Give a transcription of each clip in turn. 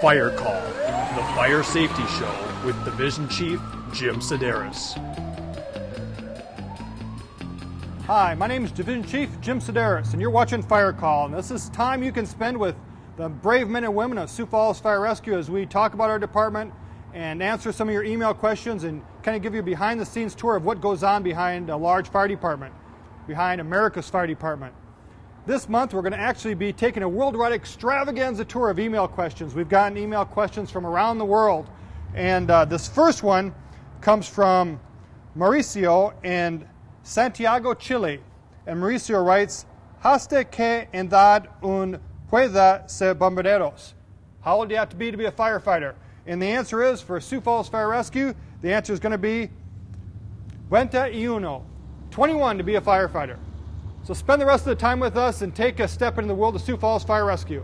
Fire Call, the fire safety show with Division Chief Jim Sedaris. Hi, my name is Division Chief Jim Sedaris, and you're watching Fire Call. And this is time you can spend with the brave men and women of Sioux Falls Fire Rescue as we talk about our department and answer some of your email questions and kind of give you a behind-the-scenes tour of what goes on behind a large fire department, behind America's fire department. This month, we're going to actually be taking a worldwide extravaganza tour of email questions. We've gotten email questions from around the world. And this first one comes from Mauricio in Santiago, Chile. And Mauricio writes, ¿Hasta qué edad un puede ser bombarderos? How old do you have to be a firefighter? And the answer is, for Sioux Falls Fire Rescue, the answer is going to be 21, 21 to be a firefighter. So spend the rest of the time with us and take a step into the world of Sioux Falls Fire Rescue.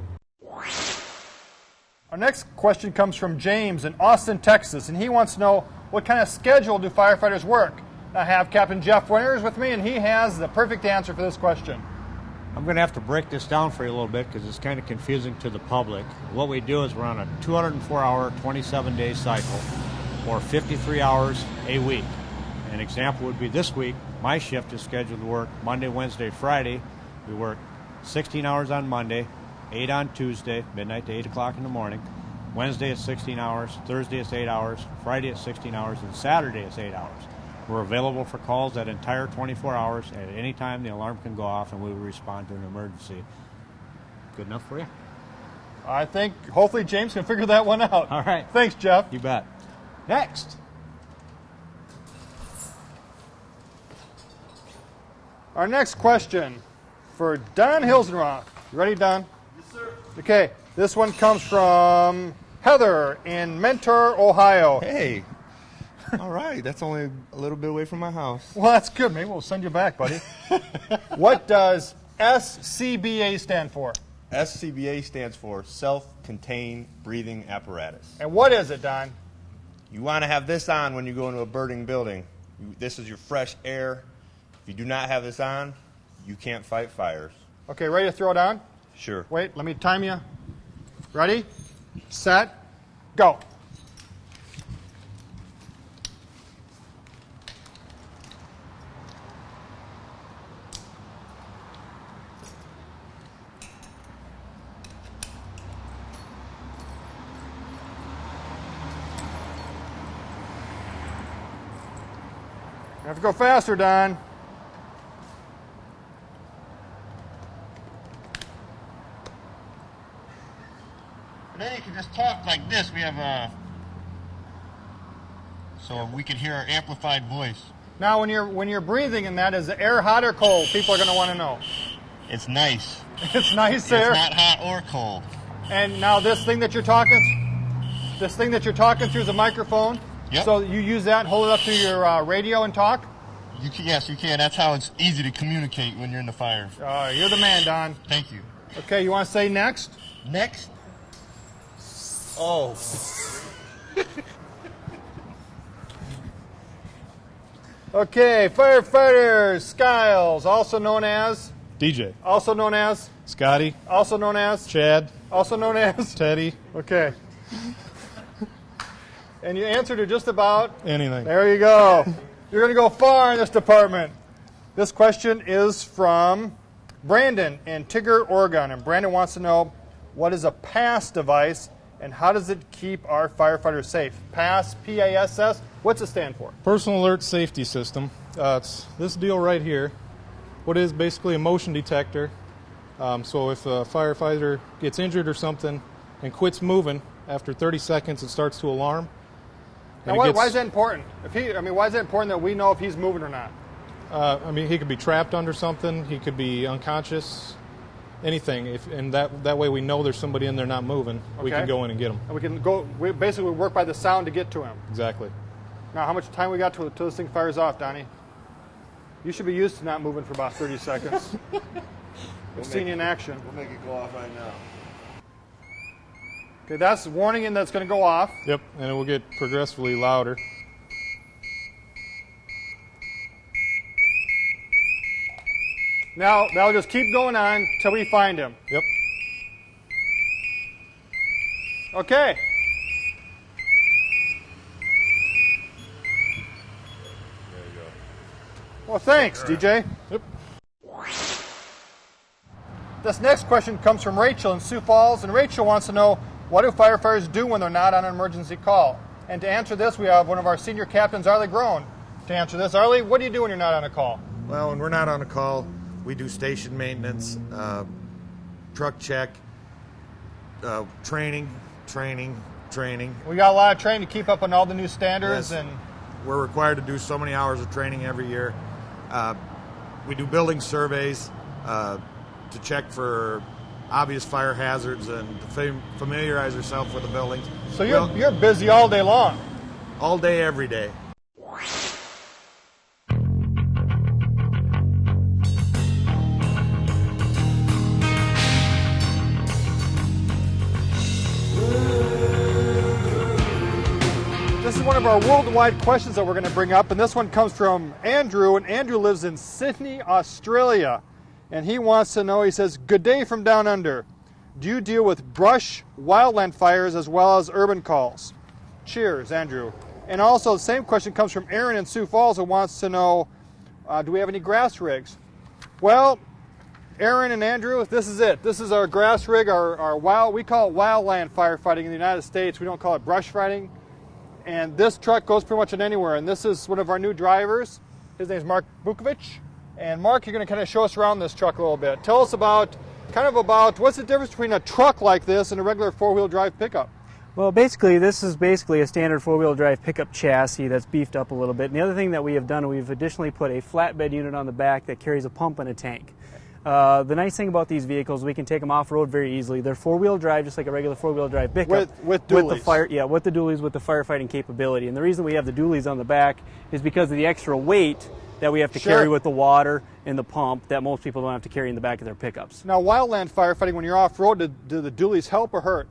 Our next question comes from James in Austin, Texas, and he wants to know, what kind of schedule do firefighters work? I have Captain Jeff Winters with me, and he has the perfect answer for this question. I'm going to have to break this down for you a little bit because it's kind of confusing to the public. What we do is we're on a 204-hour, 27-day cycle, or 53 hours a week. An example would be this week. My shift is scheduled to work Monday, Wednesday, Friday. We work 16 hours on Monday, 8 on Tuesday, midnight to 8 o'clock in the morning. Wednesday is 16 hours, Thursday is 8 hours, Friday is 16 hours, and Saturday is 8 hours. We're available for calls that entire 24 hours. At any time the alarm can go off and we will respond to an emergency. Good enough for you? I think hopefully James can figure that one out. All right. Thanks, Jeff. You bet. Next. Our next question for Don Hilsenroth. You ready, Don? Yes, sir. Okay, this one comes from Heather in Mentor, Ohio. Hey. All right, that's only a little bit away from my house. Well, that's good. Maybe we'll send you back, buddy. What does SCBA stand for? SCBA stands for Self-Contained Breathing Apparatus. And what is it, Don? You want to have this on when you go into a burning building. This is your fresh air. If you do not have this on, you can't fight fires. Okay, ready to throw it on? Sure. Wait, let me time you. Ready, set, go. You have to go faster, Don. And then you can just talk like this. We have so we can hear our amplified voice. Now, when you're breathing in that, is the air hot or cold? People are going to want to know. It's nice. It's nice air. It's not hot or cold. And now this thing that you're talking through is a microphone. Yep. So you use that and hold it up to your radio and talk? Yes, you can. That's how it's easy to communicate when you're in the fire. You're the man, Don. Thank you. Okay, you want to say next? Next. Oh. Okay, firefighters, Skiles, also known as? DJ. Also known as? Scotty. Also known as? Chad. Also known as? Teddy. Okay. And you answered to just about? Anything. There you go. You're going to go far in this department. This question is from Brandon in Tigger, Oregon. And Brandon wants to know, what is a PASS device and how does it keep our firefighters safe? PASS, P-A-S-S, what's it stand for? Personal Alert Safety System. It's this deal right here. What is basically a motion detector. So if a firefighter gets injured or something and quits moving, after 30 seconds it starts to alarm. Now, why is that important? Why is it important that we know if he's moving or not? He could be trapped under something. He could be unconscious. Anything. And that way we know there's somebody in there not moving. Okay. We can go in and get him. And we basically work by the sound to get to him. Exactly. Now, how much time we got till this thing fires off, Donnie? You should be used to not moving for about 30 seconds. We've seen you in action. We'll make it go off right now. Okay, that's the warning and that's going to go off. Yep, and it will get progressively louder. Now, that'll just keep going on till we find him. Yep. Okay. There you go. Well, thanks, DJ. Yep. This next question comes from Rachel in Sioux Falls, and Rachel wants to know, what do firefighters do when they're not on an emergency call? And to answer this, we have one of our senior captains, Arlie Groen. To answer this, Arlie, what do you do when you're not on a call? Well, when we're not on a call, we do station maintenance, truck check, training. We got a lot of training to keep up on all the new standards. Yes. And We're required to do so many hours of training every year. We do building surveys to check for obvious fire hazards and to familiarize ourselves with the buildings. so you're busy all day long. All day, every day. This is one of our worldwide questions that we're going to bring up, and this one comes from Andrew, and Andrew lives in Sydney, Australia. And he wants to know, he says, good day from down under. Do you deal with brush, wildland fires, as well as urban calls? Cheers, Andrew. And also, the same question comes from Aaron in Sioux Falls, who wants to know, do we have any grass rigs? Well, Aaron and Andrew, this is it. This is our grass rig, we call it wildland firefighting in the United States. We don't call it brush fighting. And this truck goes pretty much in anywhere. And this is one of our new drivers. His name is Mark Bukovic. And Mark, you're going to kind of show us around this truck a little bit. Tell us about what's the difference between a truck like this and a regular four-wheel drive pickup? Well, basically, this is basically a standard four-wheel drive pickup chassis that's beefed up a little bit. And the other thing that we have done, we've additionally put a flatbed unit on the back that carries a pump and a tank. The nice thing about these vehicles, we can take them off-road very easily. They're four-wheel drive, just like a regular four-wheel drive pickup. With dualies. With the dualies, with the firefighting capability. And the reason we have the dualies on the back is because of the extra weight that we have to carry with the water and the pump that most people don't have to carry in the back of their pickups. Now, wildland firefighting, when you're off-road, do the dualies help or hurt?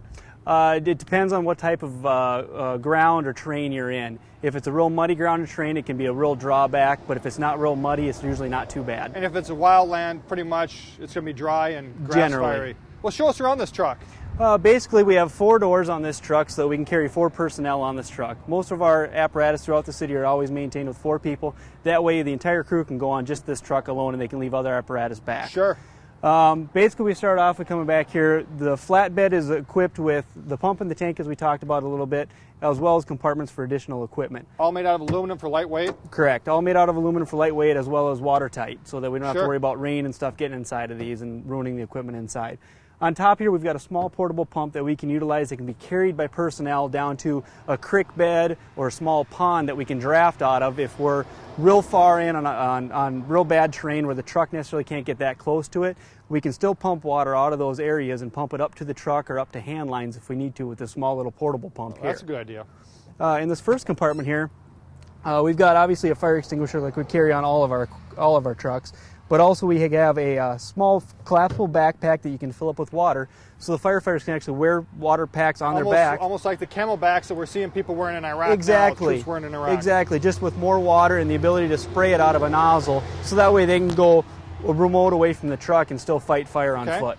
It depends on what type of ground or terrain you're in. If it's a real muddy ground or terrain, it can be a real drawback, but if it's not real muddy, it's usually not too bad. And if it's a wildland, pretty much it's going to be dry and grass-fiery. Well, show us around this truck. Basically, we have 4 doors on this truck so that we can carry 4 personnel on this truck. Most of our apparatus throughout the city are always maintained with 4 people. That way, the entire crew can go on just this truck alone and they can leave other apparatus back. Sure. Basically, we start off with coming back here. The flatbed is equipped with the pump and the tank, as we talked about a little bit, as well as compartments for additional equipment. All made out of aluminum for lightweight? Correct. All made out of aluminum for lightweight, as well as watertight, so that we don't have to worry about rain and stuff getting inside of these and ruining the equipment inside. On top here, we've got a small portable pump that we can utilize that can be carried by personnel down to a creek bed or a small pond that we can draft out of if we're real far in on real bad terrain where the truck necessarily can't get that close to it. We can still pump water out of those areas and pump it up to the truck or up to hand lines if we need to with this small little portable pump here. That's a good idea. In this first compartment here, we've got obviously a fire extinguisher like we carry on all of our trucks. But also we have a small collapsible backpack that you can fill up with water so the firefighters can actually wear water packs on their back. Almost like the camelbacks that we're seeing people wearing in Iraq Exactly. now, troops wearing in Iraq. Exactly, just with more water and the ability to spray it out of a nozzle so that way they can go remote away from the truck and still fight fire on foot.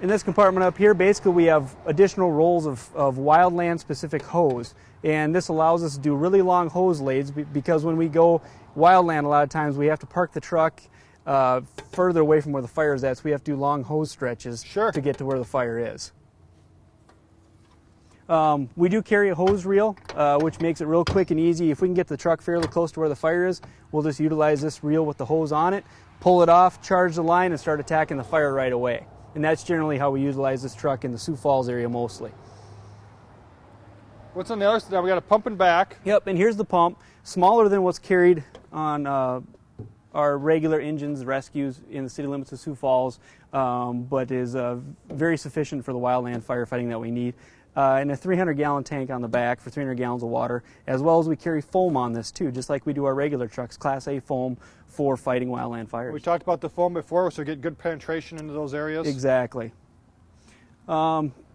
In this compartment up here, basically we have additional rolls of wildland specific hose. And this allows us to do really long hose lays because when we go wildland, a lot of times we have to park the truck further away from where the fire is at, so we have to do long hose stretches to get to where the fire is. We do carry a hose reel, which makes it real quick and easy. If we can get the truck fairly close to where the fire is, we'll just utilize this reel with the hose on it, pull it off, charge the line, and start attacking the fire right away. And that's generally how we utilize this truck in the Sioux Falls area mostly. What's on the other side? We got a pump and back. Yep, and here's the pump, smaller than what's carried on our regular engines, rescues in the city limits of Sioux Falls, but is very sufficient for the wildland firefighting that we need. And a 300-gallon tank on the back for 300 gallons of water, as well as we carry foam on this too, just like we do our regular trucks, Class A foam for fighting wildland fires. We talked about the foam before, so get good penetration into those areas. Exactly.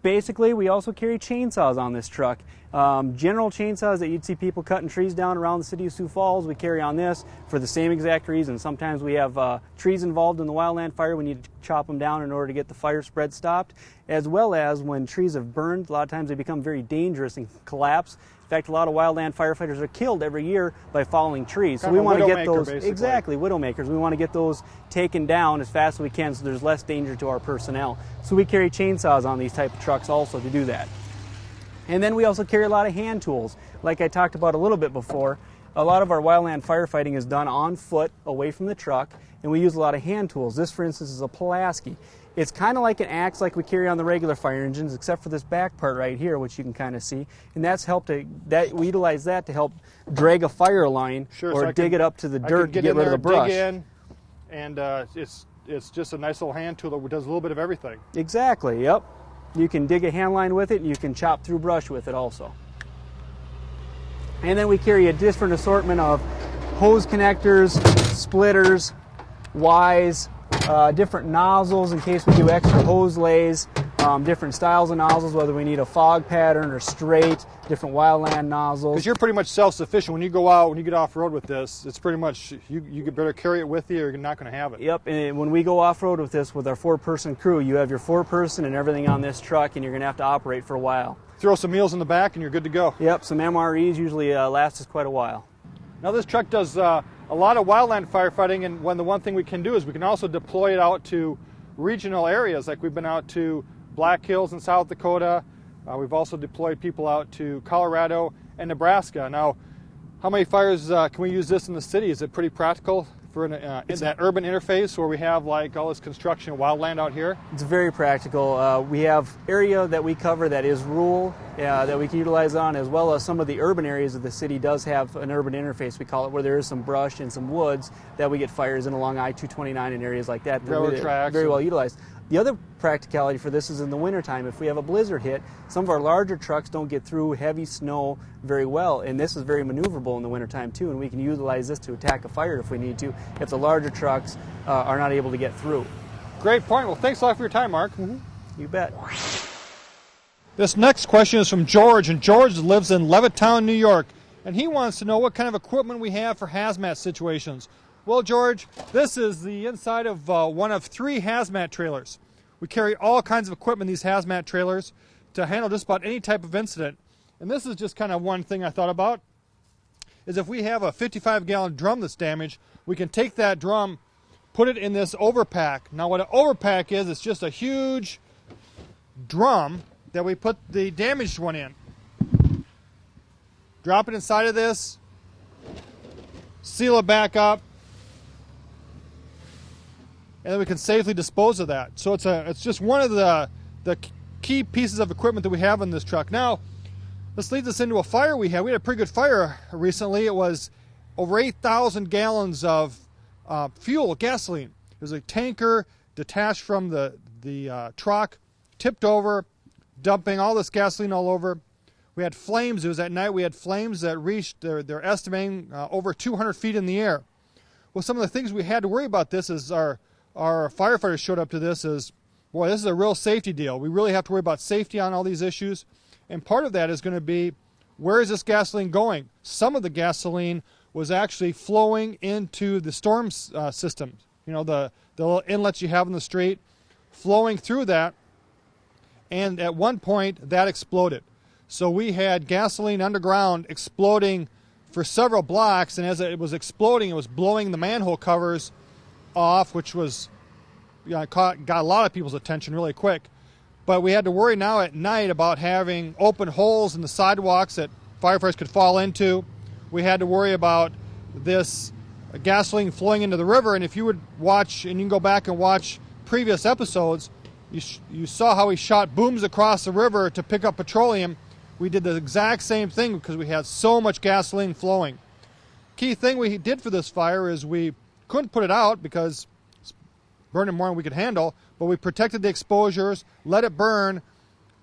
Basically, we also carry chainsaws on this truck. General chainsaws that you'd see people cutting trees down around the city of Sioux Falls, we carry on this for the same exact reason. Sometimes we have trees involved in the wildland fire. We need to chop them down in order to get the fire spread stopped, as well as when trees have burned, a lot of times they become very dangerous and collapse. In fact, a lot of wildland firefighters are killed every year by falling trees. So we want to get those, exactly, widowmakers. We want to get those taken down as fast as we can so there's less danger to our personnel. So we carry chainsaws on these type of trucks also to do that. And then we also carry a lot of hand tools. Like I talked about a little bit before, a lot of our wildland firefighting is done on foot away from the truck, and we use a lot of hand tools. This, for instance, is a Pulaski. It's kind of like an axe like we carry on the regular fire engines, except for this back part right here, which you can kind of see. And that's we utilize that to help drag a fire line or dig it up to the dirt to get rid of the brush. Dig in, and it's just a nice little hand tool that does a little bit of everything. Exactly, yep. You can dig a hand line with it, and you can chop through brush with it also. And then we carry a different assortment of hose connectors, splitters, Ys, different nozzles in case we do extra hose lays, different styles of nozzles, whether we need a fog pattern or straight, different wildland nozzles. Because you're pretty much self-sufficient. When you go out, when you get off-road with this, it's pretty much, you better carry it with you or you're not going to have it. Yep, and when we go off-road with this with our 4-person crew, you have your 4-person and everything on this truck, and you're going to have to operate for a while. Throw some meals in the back and you're good to go. Yep, some MREs usually last us quite a while. Now this truck does a lot of wildland firefighting, and the one thing we can do is we can also deploy it out to regional areas. Like we've been out to Black Hills in South Dakota. We've also deployed people out to Colorado and Nebraska. Now, how many fires can we use this in the city? Is it pretty practical for that urban interface where we have like all this construction and wildland out here? It's very practical. We have area that we cover that is rural that we can utilize on, as well as some of the urban areas of the city does have an urban interface, we call it, where there is some brush and some woods that we get fires in along I-229 and areas like that. Railroad tracks. Very well utilized. The other practicality for this is in the wintertime. If we have a blizzard hit, some of our larger trucks don't get through heavy snow very well, and this is very maneuverable in the wintertime too, and we can utilize this to attack a fire if we need to, if the larger trucks are not able to get through. Great point. Well, thanks a lot for your time, Mark. Mm-hmm. You bet. This next question is from George, and George lives in Levittown, New York, and he wants to know what kind of equipment we have for hazmat situations. Well, George, this is the inside of one of 3 hazmat trailers. We carry all kinds of equipment in these hazmat trailers to handle just about any type of incident. And this is just kind of one thing I thought about, is if we have a 55-gallon drum that's damaged, we can take that drum, put it in this overpack. Now what an overpack is, it's just a huge drum that we put the damaged one in. Drop it inside of this, seal it back up, and then we can safely dispose of that. So it's just one of the key pieces of equipment that we have in this truck. Now, this leads us into a fire we had. We had a pretty good fire recently. It was over 8,000 gallons of fuel, gasoline. It was a tanker detached from the truck, tipped over, dumping all this gasoline all over. We had flames. It was at night. We had flames that reached, they're estimating, over 200 feet in the air. Well, some of the things we had to worry about this is our firefighters showed up to this as, boy, this is a real safety deal. We really have to worry about safety on all these issues. And part of that is going to be, where is this gasoline going? Some of the gasoline was actually flowing into the storm system. You know, the little inlets you have in the street, flowing through that. And at one point, that exploded. So we had gasoline underground exploding for several blocks. And as it was exploding, it was blowing the manhole covers off, which was got a lot of people's attention really quick. But we had to worry now at night about having open holes in the sidewalks that firefighters could fall into. We had to worry about this gasoline flowing into the river. And if you would watch, and you can go back and watch previous episodes, you saw how we shot booms across the river to pick up petroleum. We did the exact same thing because we had so much gasoline flowing. Key thing we did for this fire is we couldn't put it out because it's burning more than we could handle, but we protected the exposures, let it burn,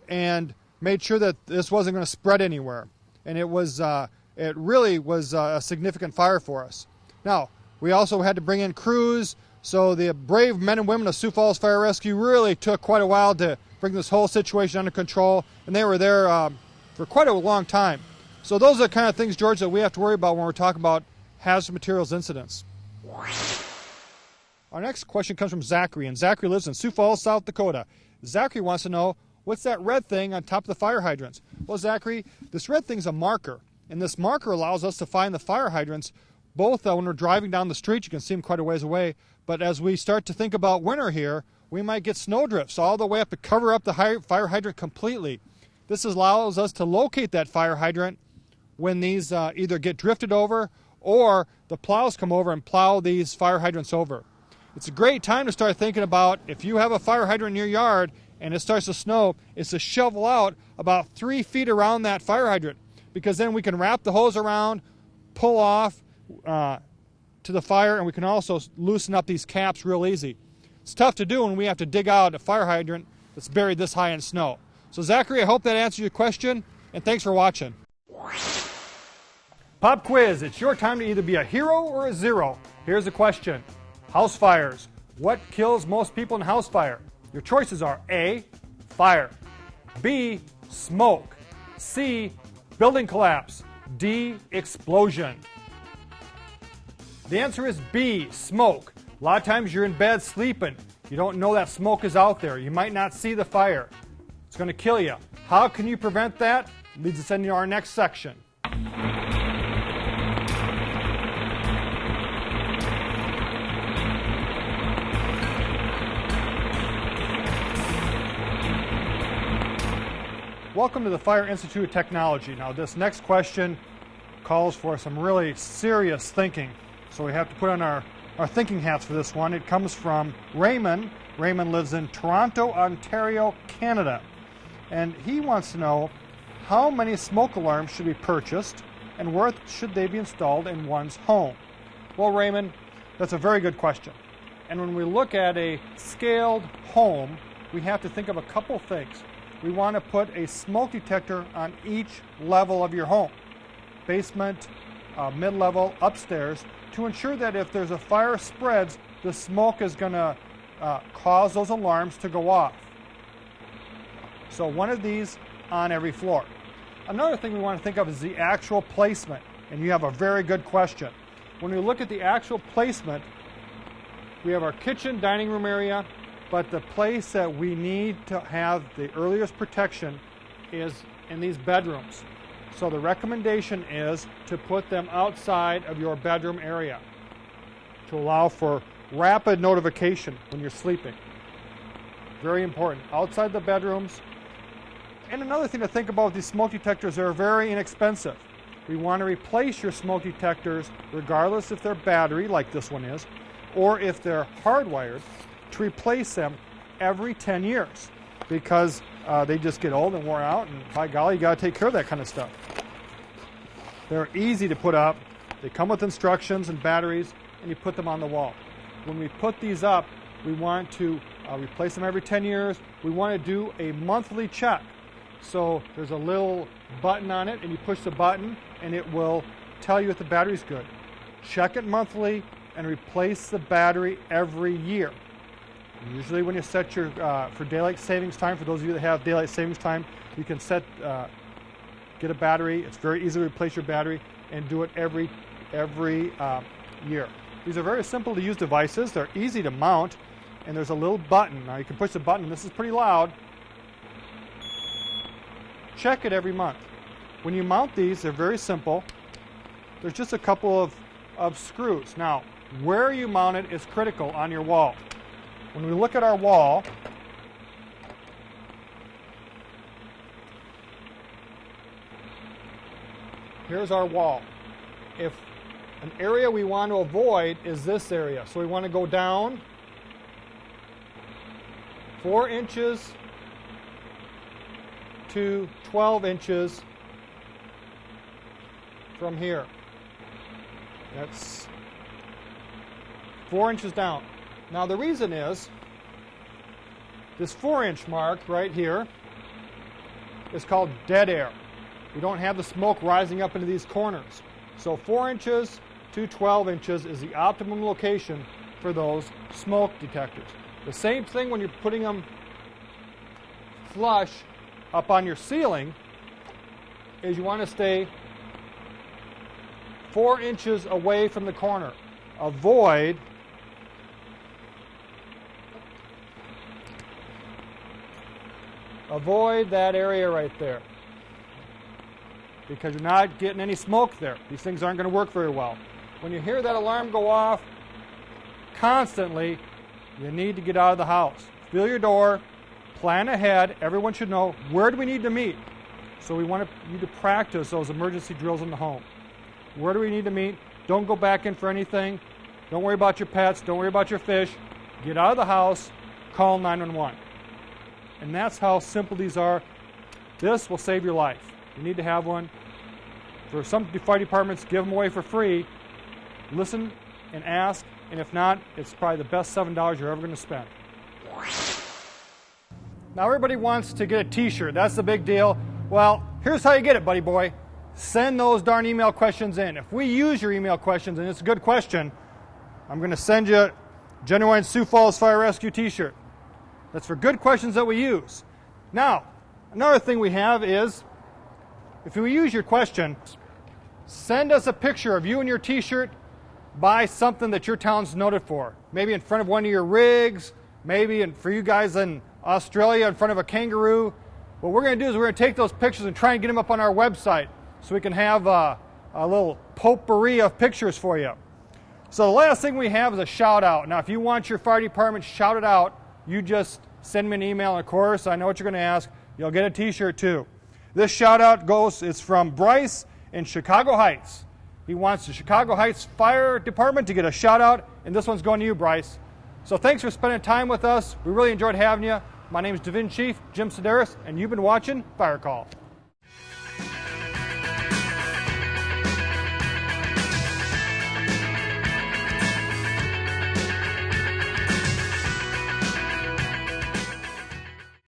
and made sure that this wasn't going to spread anywhere. And it really was a significant fire for us. Now, we also had to bring in crews, so the brave men and women of Sioux Falls Fire Rescue really took quite a while to bring this whole situation under control, and they were there for quite a long time. So those are the kind of things, George, that we have to worry about when we're talking about hazardous materials incidents. Our next question comes from Zachary, and Zachary lives in Sioux Falls, South Dakota. Zachary wants to know, what's that red thing on top of the fire hydrants? Well, Zachary, this red thing's a marker, and this marker allows us to find the fire hydrants both when we're driving down the street. You can see them quite a ways away, but as we start to think about winter here, we might get snowdrifts all the way up to cover up the fire hydrant completely. This allows us to locate that fire hydrant when these either get drifted over or the plows come over and plow these fire hydrants over. It's a great time to start thinking about, if you have a fire hydrant in your yard and it starts to snow, is to shovel out about 3 feet around that fire hydrant, because then we can wrap the hose around, pull off to the fire, and we can also loosen up these caps real easy. It's tough to do when we have to dig out a fire hydrant that's buried this high in snow. So Zachary, I hope that answers your question, and thanks for watching. Pop quiz. It's your time to either be a hero or a zero. Here's a question. House fires. What kills most people in a house fire? Your choices are A, fire, B, smoke, C, building collapse, D, explosion. The answer is B, smoke. A lot of times you're in bed sleeping. You don't know that smoke is out there. You might not see the fire. It's going to kill you. How can you prevent that? Leads us into our next section. Welcome to the Fire Institute of Technology. Now, this next question calls for some really serious thinking, so we have to put on our thinking hats for this one. It comes from Raymond. Raymond lives in Toronto, Ontario, Canada, and he wants to know, how many smoke alarms should be purchased and where should they be installed in one's home? Well, Raymond, that's a very good question. And when we look at a scaled home, we have to think of a couple things. We want to put a smoke detector on each level of your home, basement, mid-level, upstairs, to ensure that if there's a fire spreads, the smoke is going to cause those alarms to go off. So one of these on every floor. Another thing we want to think of is the actual placement, and you have a very good question. When we look at the actual placement, we have our kitchen, dining room area, but the place that we need to have the earliest protection is in these bedrooms. So the recommendation is to put them outside of your bedroom area to allow for rapid notification when you're sleeping. Very important. Outside the bedrooms. And another thing to think about with these smoke detectors, they're very inexpensive. We want to replace your smoke detectors regardless if they're battery, like this one is, or if they're hardwired, to replace them every 10 years because they just get old and worn out, and by golly, you got to take care of that kind of stuff. They're easy to put up. They come with instructions and batteries, and you put them on the wall. When we put these up, we want to replace them every 10 years. We want to do a monthly check. So there's a little button on it, and you push the button, and it will tell you if the battery's good. Check it monthly and replace the battery every year. Usually when you set your, for daylight savings time, for those of you that have daylight savings time, you can set, get a battery. It's very easy to replace your battery and do it every year. These are very simple to use devices. They're easy to mount, and there's a little button. Now you can push the button. This is pretty loud. Check it every month. When you mount these, they're very simple. There's just a couple of screws. Now, where you mount it is critical on your wall. When we look at our wall, here's our wall. If an area we want to avoid is this area, so we want to go down 4 inches to 12 inches from here. That's 4 inches down. Now the reason is this 4-inch mark right here is called dead air. We don't have the smoke rising up into these corners. So 4 inches to 12 inches is the optimum location for those smoke detectors. The same thing when you're putting them flush up on your ceiling is you want to stay 4 inches away from the corner. Avoid avoid that area right there, because you're not getting any smoke there. These things aren't going to work very well. When you hear that alarm go off constantly, you need to get out of the house. Feel your door, plan ahead. Everyone should know, where do we need to meet? So we want you to practice those emergency drills in the home. Where do we need to meet? Don't go back in for anything. Don't worry about your pets. Don't worry about your fish. Get out of the house, call 911. And that's how simple these are. This will save your life. You need to have one. For some fire departments, give them away for free. Listen and ask, and if not, it's probably the best $7 you're ever going to spend. Now everybody wants to get a t-shirt. That's the big deal. Well, here's how you get it, buddy boy. Send those darn email questions in. If we use your email questions and it's a good question, I'm going to send you a genuine Sioux Falls Fire Rescue t-shirt. That's for good questions that we use. Now, another thing we have is, if we use your question, send us a picture of you and your t-shirt by something that your town's noted for. Maybe in front of one of your rigs, maybe for you guys in Australia in front of a kangaroo. What we're going to do is we're going to take those pictures and try and get them up on our website so we can have a little potpourri of pictures for you. So the last thing we have is a shout out. Now if you want your fire department shouted out, you just send me an email, and of course I know what you're going to ask. You'll get a t-shirt too. This shout out is from Bryce in Chicago Heights. He wants the Chicago Heights Fire Department to get a shout out, and this one's going to you, Bryce. So thanks for spending time with us. We really enjoyed having you. My name is Division Chief Jim Sedaris, and you've been watching Fire Call.